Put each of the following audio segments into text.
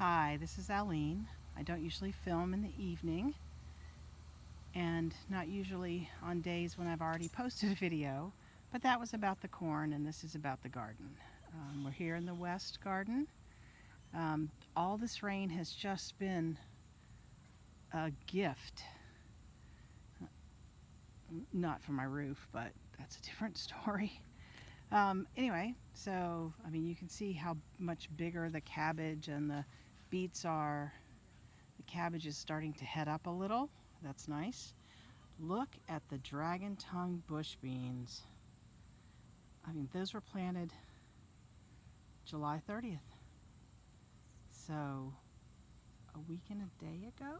Hi, this is Aline. I don't usually film in the evening and not usually on days when I've already posted a video, but that was about the corn and this is about the garden. We're here in the West Garden. All this rain has just been a gift. Not for my roof, but that's a different story. Anyway, so you can see how much bigger the cabbage and the beets are. The cabbage is starting to head up a little. That's nice. Look at the dragon tongue bush beans. Those were planted July 30th. So a week and a day ago?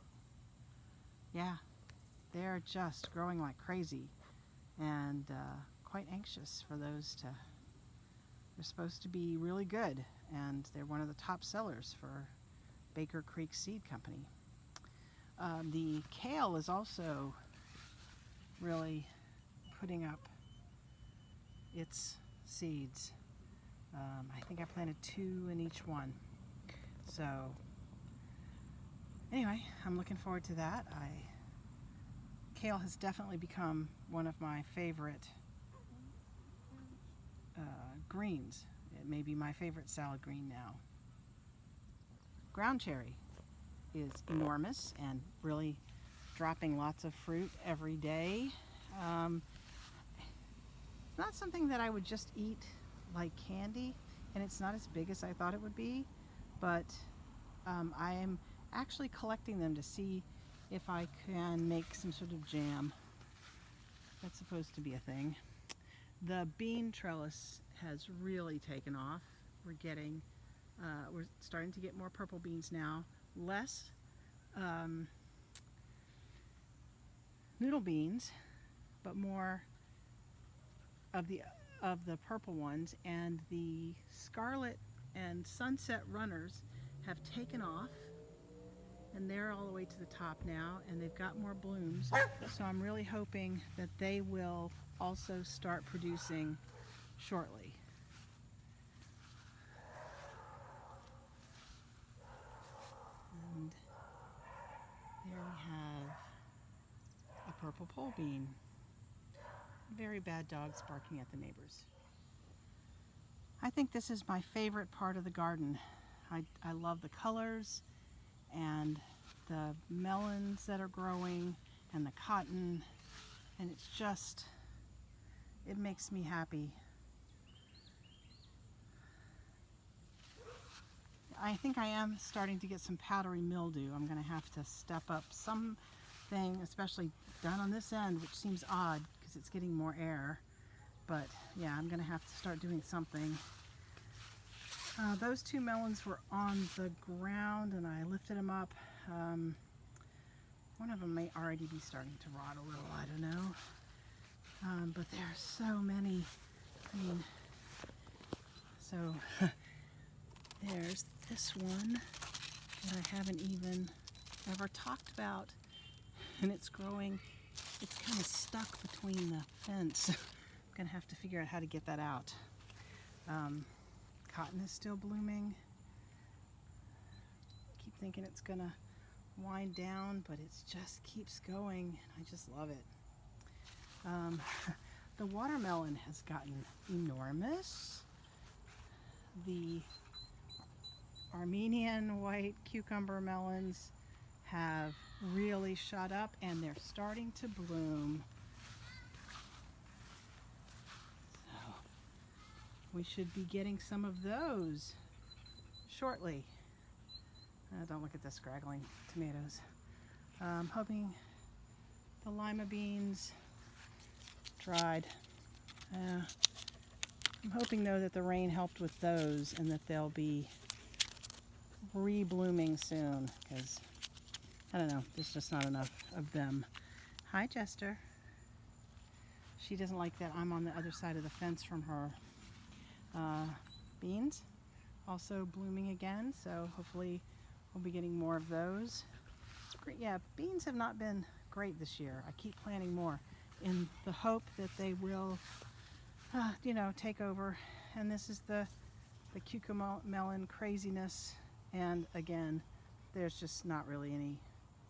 Yeah, they're just growing like crazy and quite anxious for those to, they're supposed to be really good and they're one of the top sellers for Baker Creek Seed Company. The kale is also really putting up its seeds. I think I planted 2 in each one. So anyway, I'm looking forward to that. Kale has definitely become one of my favorite greens. It may be my favorite salad green now. Ground cherry is enormous and really dropping lots of fruit every day. Not something that I would just eat like candy, and it's not as big as I thought it would be, but I am actually collecting them to see if I can make some sort of jam. That's supposed to be a thing. The bean trellis has really taken off. We're starting to get more purple beans now, less noodle beans, but more of the purple ones, and the scarlet and sunset runners have taken off and they're all the way to the top now and they've got more blooms, so I'm really hoping that they will also start producing shortly. And there we have a purple pole bean. Very bad dogs barking at the neighbors. I think this is my favorite part of the garden. I love the colors and the melons that are growing and the cotton, and it makes me happy. I think I am starting to get some powdery mildew. I'm going to have to step up something, especially down on this end, which seems odd because it's getting more air. But yeah, I'm going to have to start doing something. Those 2 melons were on the ground and I lifted them up. One of them may already be starting to rot a little, I don't know. But there are so many. So there's this one that I haven't even ever talked about, and it's growing. It's kind of stuck between the fence. I'm gonna have to figure out how to get that out. Cotton is still blooming. I keep thinking it's gonna wind down, but it just keeps going. I just love it. The watermelon has gotten enormous. The Armenian white cucumber melons have really shot up and they're starting to bloom. So we should be getting some of those shortly. Don't look at the scraggling tomatoes. I'm hoping the lima beans dried. I'm hoping though that the rain helped with those and that they'll be re-blooming soon, because I don't know, there's just not enough of them. Hi, Jester. She doesn't like that I'm on the other side of the fence from her. Beans also blooming again, so hopefully we'll be getting more of those. Yeah, beans have not been great this year. I keep planting more in the hope that they will take over. And this is the cucumber melon craziness. And again, there's just not really any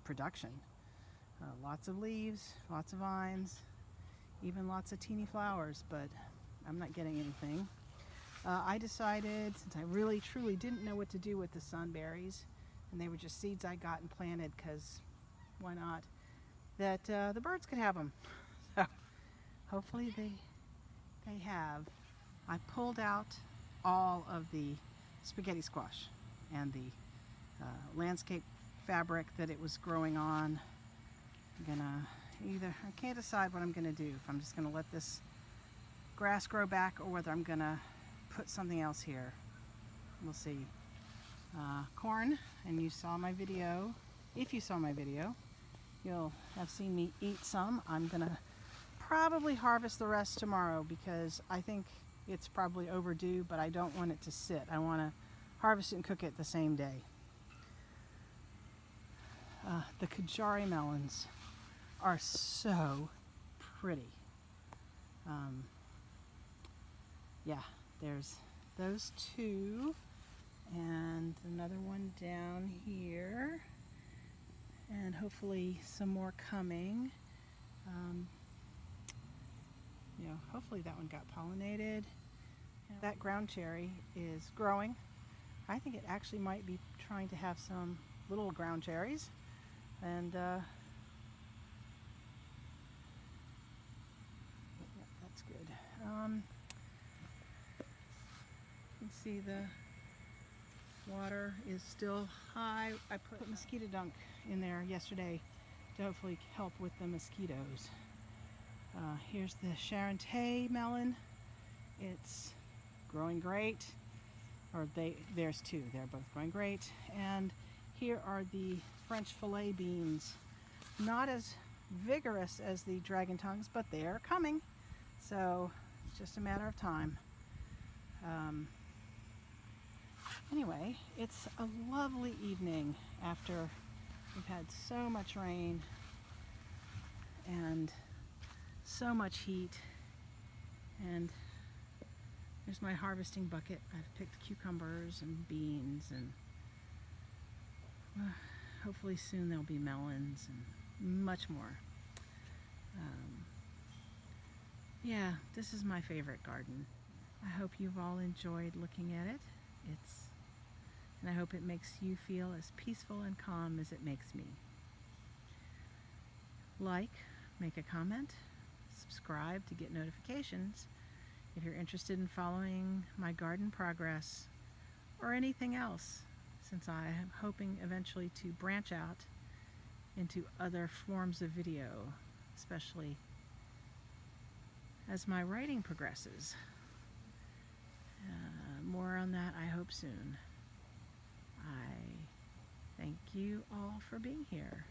production. Lots of leaves, lots of vines, even lots of teeny flowers, but I'm not getting anything. I decided, since I really truly didn't know what to do with the sunberries, and they were just seeds I got and planted because why not, that the birds could have them. So hopefully they have. I pulled out all of the spaghetti squash and the landscape fabric that it was growing on. I'm gonna I can't decide what I'm gonna do, if I'm just gonna let this grass grow back or whether I'm gonna put something else here. We'll see. Corn, and you saw my video. If you saw my video, you'll have seen me eat some. I'm gonna probably harvest the rest tomorrow because I think it's probably overdue, but I don't want it to sit. I want to harvest it and cook it the same day. The Kajari melons are so pretty. Yeah, there's those two and another one down here, and hopefully some more coming. Hopefully that one got pollinated. That ground cherry is growing. I think it actually might be trying to have some little ground cherries, and yeah, that's good. You can see the water is still high. I put mosquito dunk in there yesterday to hopefully help with the mosquitoes. Here's the Charentais melon. It's growing great. Or there's two. They're both growing great. And here are the French fillet beans. Not as vigorous as the dragon tongues, but they are coming. So it's just a matter of time. Anyway, it's a lovely evening after we've had so much rain and so much heat. And there's my harvesting bucket. I've picked cucumbers and beans, and hopefully soon there'll be melons and much more. Yeah, this is my favorite garden. I hope you've all enjoyed looking at it. And I hope it makes you feel as peaceful and calm as it makes me. Like, make a comment, subscribe to get notifications if you're interested in following my garden progress or anything else, since I am hoping eventually to branch out into other forms of video, especially as my writing progresses. More on that I hope soon. I thank you all for being here.